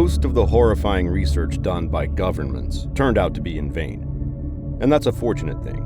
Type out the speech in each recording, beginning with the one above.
most of the horrifying research done by governments turned out to be in vain. And that's a fortunate thing.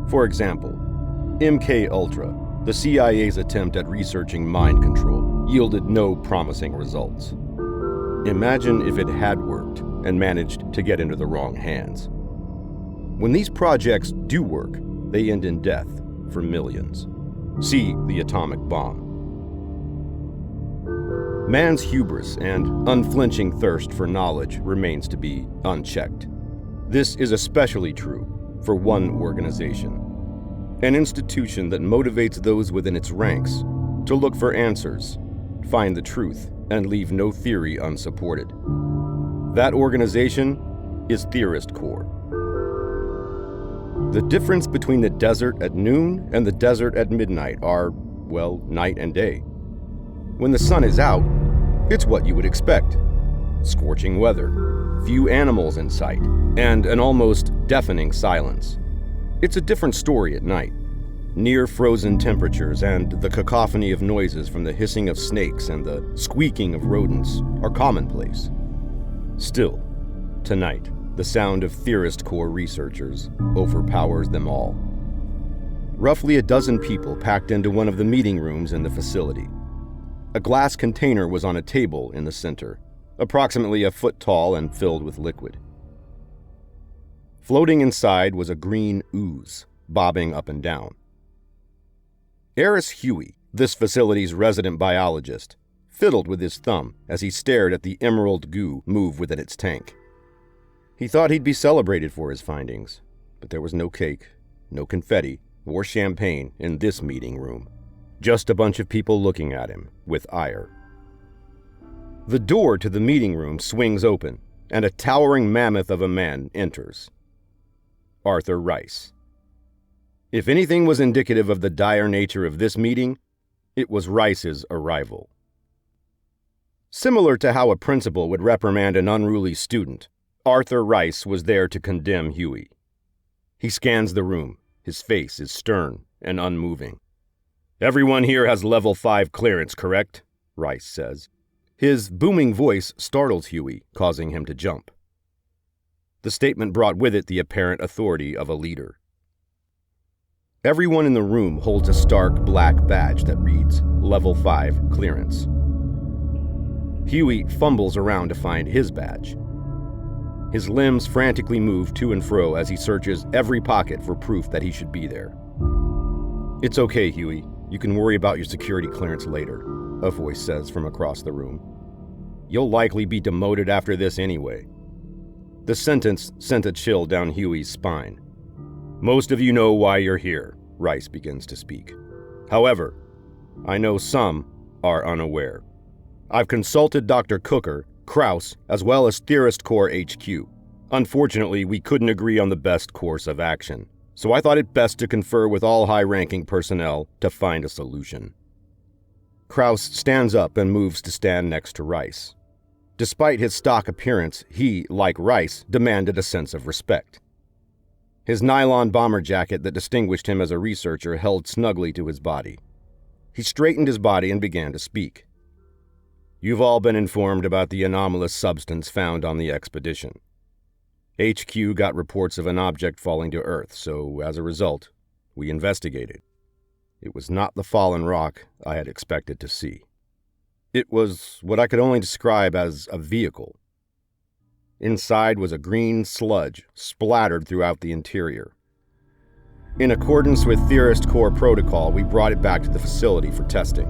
For example, MK-Ultra, the CIA's attempt at researching mind control, yielded no promising results. Imagine if it had worked and managed to get into the wrong hands. When these projects do work, they end in death for millions. See the atomic bomb. Man's hubris and unflinching thirst for knowledge remains to be unchecked. This is especially true for one organization, an institution that motivates those within its ranks to look for answers, find the truth, and leave no theory unsupported. That organization is Theorist Corp. The difference between the desert at noon and the desert at midnight are, well, night and day. When the sun is out, it's what you would expect. Scorching weather, few animals in sight, and an almost deafening silence. It's a different story at night. Near-frozen temperatures and the cacophony of noises from the hissing of snakes and the squeaking of rodents are commonplace. Still, tonight, the sound of Theorist Corps researchers overpowers them all. Roughly a dozen people packed into one of the meeting rooms in the facility. A glass container was on a table in the center, approximately a foot tall and filled with liquid. Floating inside was a green ooze, bobbing up and down. Eris Huey, this facility's resident biologist, fiddled with his thumb as he stared at the emerald goo move within its tank. He thought he'd be celebrated for his findings, but there was no cake, no confetti, or champagne in this meeting room. Just a bunch of people looking at him with ire. The door to the meeting room swings open, and a towering mammoth of a man enters. Arthur Rice. If anything was indicative of the dire nature of this meeting, it was Rice's arrival. Similar to how a principal would reprimand an unruly student, Arthur Rice was there to condemn Huey. He scans the room. His face is stern and unmoving. "Everyone here has level 5 clearance, correct?" Rice says. His booming voice startles Huey, causing him to jump. The statement brought with it the apparent authority of a leader. Everyone in the room holds a stark black badge that reads, Level 5 Clearance. Huey fumbles around to find his badge. His limbs frantically move to and fro as he searches every pocket for proof that he should be there. "It's okay, Huey. You can worry about your security clearance later," a voice says from across the room. "You'll likely be demoted after this anyway." The sentence sent a chill down Huey's spine. "Most of you know why you're here," Rice begins to speak. "However, I know some are unaware. I've consulted Dr. Cooker, Krauss, as well as Theorist Corps HQ. Unfortunately, we couldn't agree on the best course of action, so I thought it best to confer with all high-ranking personnel to find a solution." Krauss stands up and moves to stand next to Rice. Despite his stock appearance, he, like Rice, demanded a sense of respect. His nylon bomber jacket that distinguished him as a researcher held snugly to his body. He straightened his body and began to speak. "You've all been informed about the anomalous substance found on the expedition. HQ got reports of an object falling to Earth, so as a result, we investigated. It was not the fallen rock I had expected to see. It was what I could only describe as a vehicle. Inside was a green sludge splattered throughout the interior. In accordance with Theorist Corps protocol, we brought it back to the facility for testing.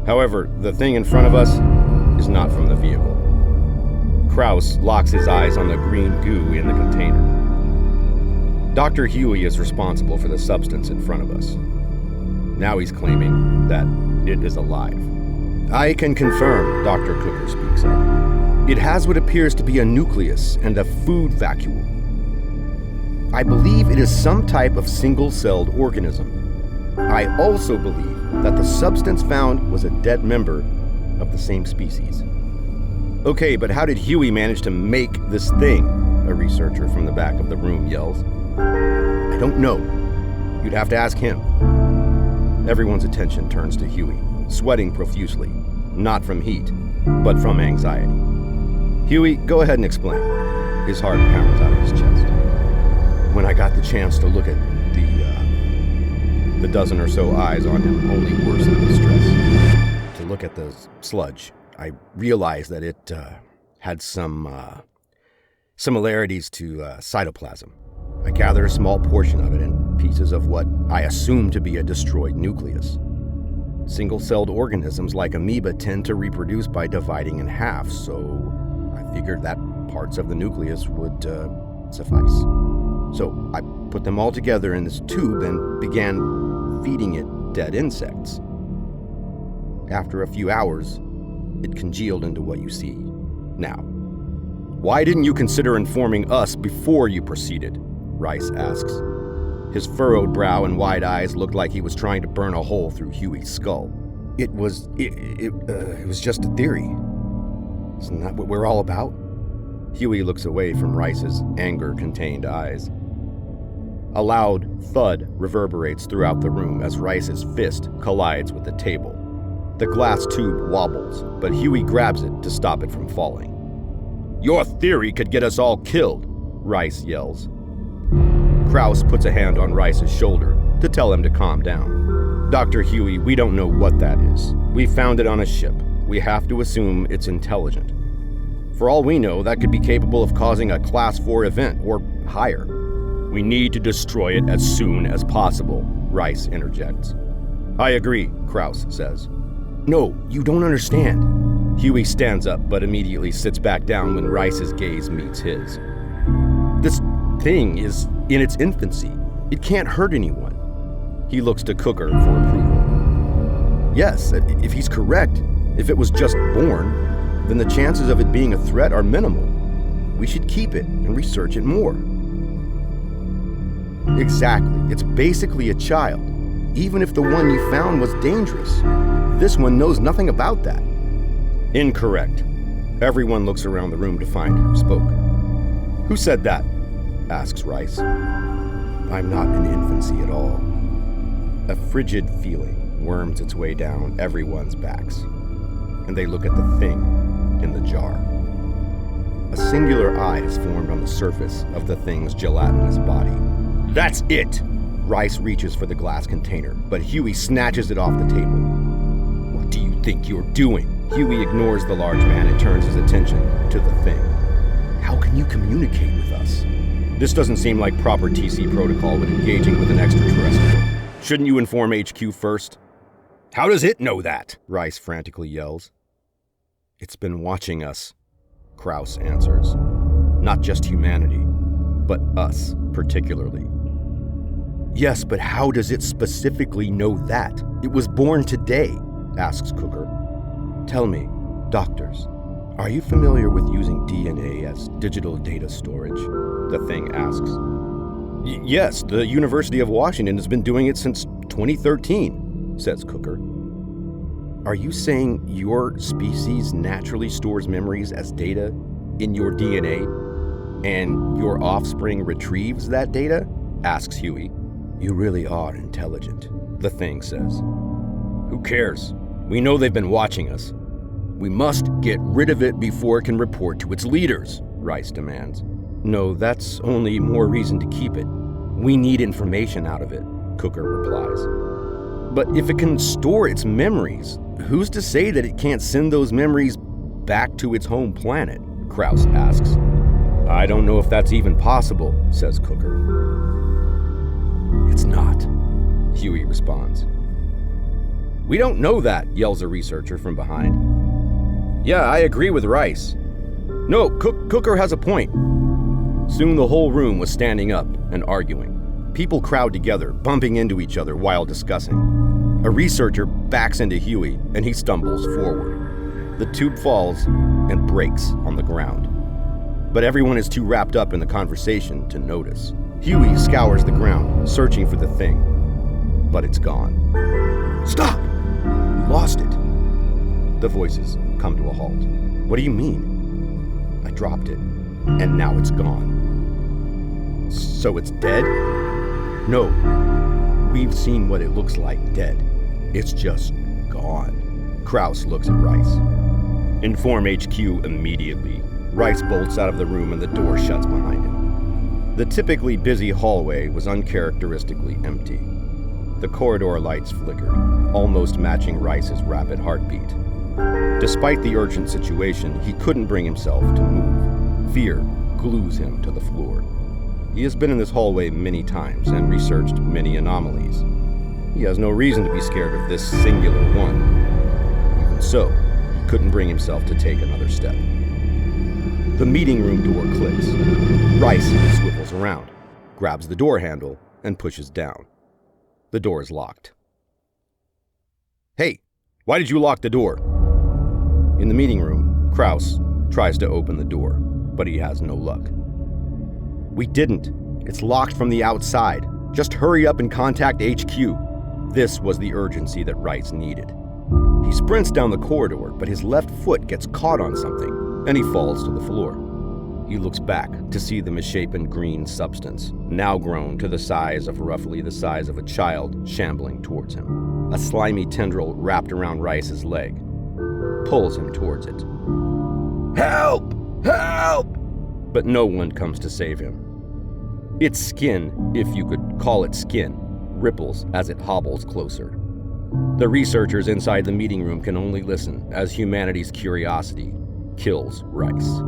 However, the thing in front of us is not from the vehicle." Krauss locks his eyes on the green goo in the container. "Dr. Huey is responsible for the substance in front of us. Now he's claiming that it is alive." "I can confirm," Dr. Cooker speaks up. "It has what appears to be a nucleus and a food vacuole. I believe it is some type of single-celled organism. I also believe that the substance found was a dead member of the same species." "Okay, but how did Huey manage to make this thing?" a researcher from the back of the room yells. "I don't know. You'd have to ask him." Everyone's attention turns to Huey, sweating profusely, not from heat, but from anxiety. Huey, go ahead and explain. His heart pounds out of his chest. When I got the chance to look at the dozen or so eyes on him, only worsened the stress. To look at the sludge, I realized that it had some similarities to cytoplasm. I gathered a small portion of it and pieces of what I assume to be a destroyed nucleus. Single-celled organisms like amoeba tend to reproduce by dividing in half, so I figured that parts of the nucleus would suffice. So I put them all together in this tube and began feeding it dead insects. After a few hours, it congealed into what you see now. Why didn't you consider informing us before you proceeded? Rice asks. His furrowed brow and wide eyes looked like he was trying to burn a hole through Huey's skull. It was just a theory. Isn't that what we're all about? Huey looks away from Rice's anger-contained eyes. A loud thud reverberates throughout the room as Rice's fist collides with the table. The glass tube wobbles, but Huey grabs it to stop it from falling. Your theory could get us all killed, Rice yells. Krause puts a hand on Rice's shoulder to tell him to calm down. Dr. Huey, we don't know what that is. We found it on a ship. We have to assume it's intelligent. For all we know, that could be capable of causing a Class 4 event or higher. We need to destroy it as soon as possible, Rice interjects. I agree, Krause says. No, you don't understand. Huey stands up but immediately sits back down when Rice's gaze meets his. This thing is in its infancy. It can't hurt anyone. He looks to Cooker for approval. Yes, if he's correct, if it was just born, then the chances of it being a threat are minimal. We should keep it and research it more. Exactly. It's basically a child. Even if the one you found was dangerous, this one knows nothing about that. Incorrect. Everyone looks around the room to find who spoke. Who said that? Asks Rice. I'm not in infancy at all. A frigid feeling worms its way down everyone's backs, and they look at the thing in the jar. A singular eye is formed on the surface of the thing's gelatinous body. That's it! Rice reaches for the glass container, but Huey snatches it off the table. What do you think you're doing? Huey ignores the large man and turns his attention to the thing. How can you communicate with us? This doesn't seem like proper TC protocol when engaging with an extraterrestrial. Shouldn't you inform HQ first? How does it know that? Rice frantically yells. It's been watching us, Krause answers. Not just humanity, but us particularly. Yes, but how does it specifically know that? It was born today, asks Cooker. Tell me, doctors, are you familiar with using DNA as digital data storage? The thing asks. Yes, the University of Washington has been doing it since 2013, says Cooker. Are you saying your species naturally stores memories as data in your DNA, and your offspring retrieves that data? Asks Huey. You really are intelligent, the thing says. Who cares? We know they've been watching us. We must get rid of it before it can report to its leaders, Rice demands. No, that's only more reason to keep it. We need information out of it, Cooker replies. But if it can store its memories, who's to say that it can't send those memories back to its home planet? Krause asks. I don't know if that's even possible, says Cooker. It's not, Huey responds. We don't know that, yells a researcher from behind. Yeah, I agree with Rice. No, Cooker has a point. Soon the whole room was standing up and arguing. People crowd together, bumping into each other while discussing. A researcher backs into Huey, and he stumbles forward. The tube falls and breaks on the ground. But everyone is too wrapped up in the conversation to notice. Huey scours the ground, searching for the thing, but it's gone. Stop! We lost it. The voices come to a halt. What do you mean? I dropped it, and now it's gone. So it's dead? No. We've seen what it looks like dead. It's just gone. Krause looks at Rice. Inform HQ immediately. Rice bolts out of the room and the door shuts behind him. The typically busy hallway was uncharacteristically empty. The corridor lights flickered, almost matching Rice's rapid heartbeat. Despite the urgent situation, he couldn't bring himself to move. Fear glues him to the floor. He has been in this hallway many times and researched many anomalies. He has no reason to be scared of this singular one. Even so, he couldn't bring himself to take another step. The meeting room door clicks. Rice swivels around, grabs the door handle, and pushes down. The door is locked. "Hey, why did you lock the door?" In the meeting room, Kraus tries to open the door, but he has no luck. "We didn't. It's locked from the outside. Just hurry up and contact HQ." This was the urgency that Rice needed. He sprints down the corridor, but his left foot gets caught on something, and he falls to the floor. He looks back to see the misshapen green substance, now grown to the size of roughly the size of a child, shambling towards him. A slimy tendril wrapped around Rice's leg pulls him towards it. "Help! Help!" But no one comes to save him. Its skin, if you could call it skin, ripples as it hobbles closer. The researchers inside the meeting room can only listen as humanity's curiosity kills Rice.